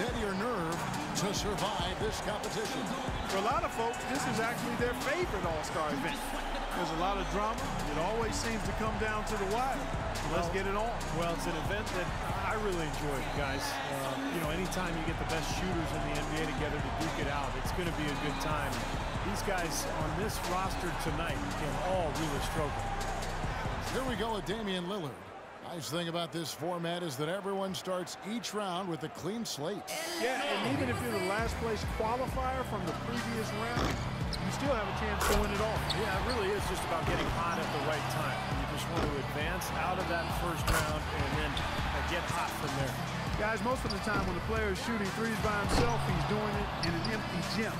steadier nerve to survive this competition. For a lot of folks, this is actually their favorite All-Star event. There's a lot of drama. It always seems to come down to the wire. Let's get it on. Well, it's an event that I really enjoy, guys. You know, anytime you get the best shooters in the NBA together to duke it out, it's going to be a good time. These guys on this roster tonight can all really struggle. Here we go with Damian Lillard. Nice thing about this format is that everyone starts each round with a clean slate. Yeah, and even if you're the last place qualifier from the previous round, you still have a chance to win it all. Yeah, it really is just about getting hot at the right time. You just want to advance out of that first round and then get hot from there. Guys, most of the time when the player is shooting threes by himself, he's doing it in an empty gym.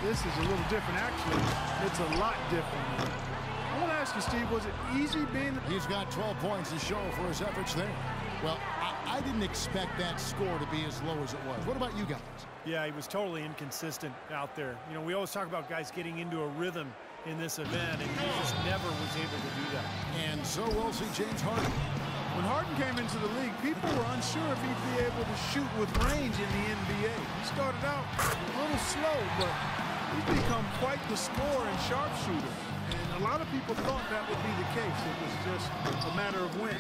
This is a little different. Actually, it's a lot different. I want to ask you, Steve, was it easy being... He's got 12 points to show for his efforts there. Well, I didn't expect that score to be as low as it was. What about you guys? Yeah, he was totally inconsistent out there. You know, we always talk about guys getting into a rhythm in this event, and he just never was able to do that. And so we'll see James Harden. When Harden came into the league, people were unsure if he'd be able to shoot with range in the NBA. He started out a little slow, but he's become quite the scorer and sharpshooter. And a lot of people thought that would be the case. It was just a matter of when.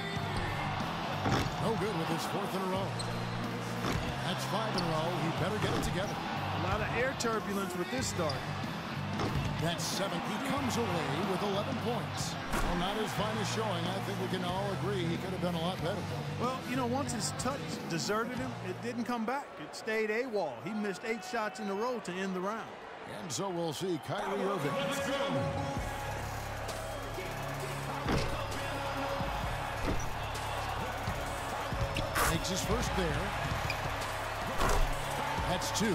No good with his fourth in a row. That's 5 in a row. He better get it together. A lot of air turbulence with this start. That's 7. He comes away with 11 points. Well, not his finest showing. I think we can all agree he could have done a lot better. Well, you know, once his touch deserted him, it didn't come back. It stayed AWOL. He missed 8 shots in a row to end the round. And so we'll see Kyrie Irving. Makes his first there. That's 2.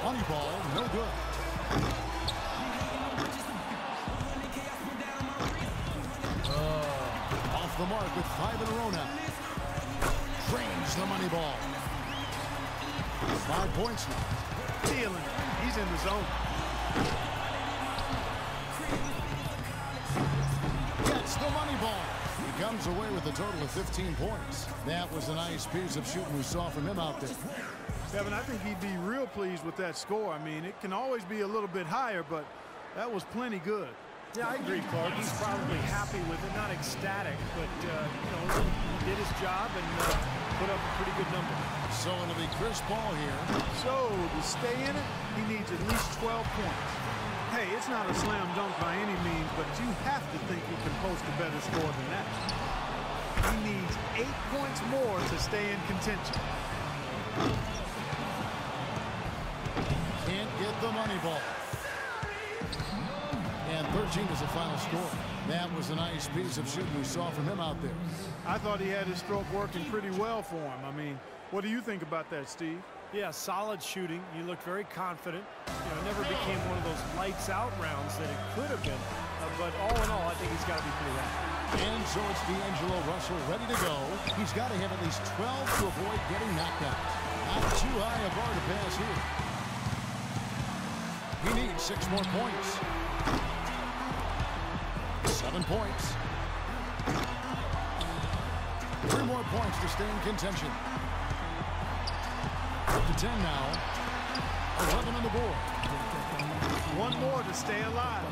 Money ball, no good. Off the mark with 5 in a row now. Drains the money ball. 5 points now. Stealing. He's in the zone. Gets the money ball. He comes away with a total of 15 points. That was a nice piece of shooting we saw from him out there. Kevin, I think he'd be real pleased with that score. I mean, it can always be a little bit higher, but that was plenty good. Yeah, I agree, Clark. He's probably happy with it, not ecstatic, but, you know, he did his job and put up a pretty good number. So it'll be Chris Paul here. So to stay in it, he needs at least 12 points. Hey, it's not a slam dunk by any means, but you have to think he can post a better score than that. He needs 8 points more to stay in contention. Can't get the money ball. And 13 is the final score. That was a nice piece of shooting we saw from him out there. I thought he had his stroke working pretty well for him. I mean, what do you think about that, Steve? Yeah, solid shooting. He looked very confident. You know, it never became one of those lights-out rounds that it could have been. But all in all, I think he's got to be pretty happy. And so it's D'Angelo Russell ready to go. He's got to have at least 12 to avoid getting knocked out. Not too high a bar to pass here. He needs 6 more points. 7 points. 3 more points to stay in contention. Up to 10 now. 11 on the board. 1 more to stay alive.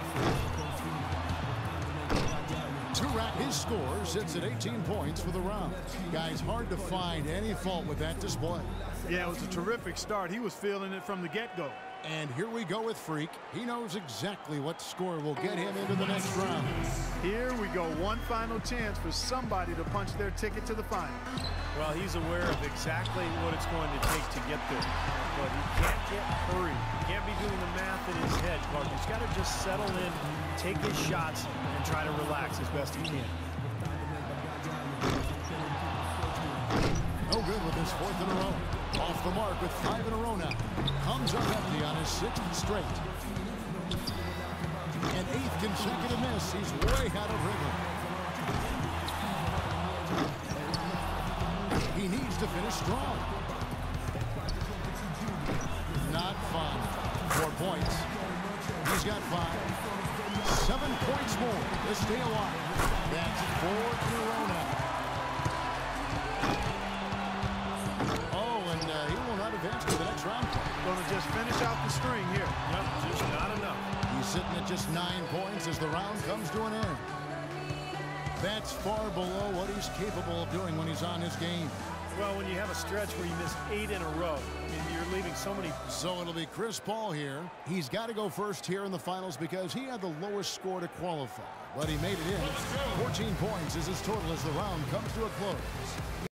To wrap his score, sits at 18 points for the round. Guys, hard to find any fault with that display. Yeah, it was a terrific start. He was feeling it from the get-go. And here we go with Freak. He knows exactly what score will get him into the next round. Here we go. One final chance for somebody to punch their ticket to the final. Well, he's aware of exactly what it's going to take to get there. But he can't get hurried. He can't be doing the math in his head, Clark. He's got to just settle in, take his shots, and try to relax as best he can. No good with his 4th in a row. Off the mark with 5 in a row now. Comes up empty on his 6th straight. An 8th consecutive miss. He's way out of rhythm. He needs to finish strong. Not fun. 4 points. He's got 5. 7 points more to stay alive. That's 4 in a row now. sitting at just 9 points as the round comes to an end. That's far below what he's capable of doing when he's on his game. Well, when you have a stretch where you miss 8 in a row, I mean, you're leaving so many. So it'll be Chris Paul here. He's got to go first here in the finals because he had the lowest score to qualify. But he made it in. 14 points is his total as the round comes to a close.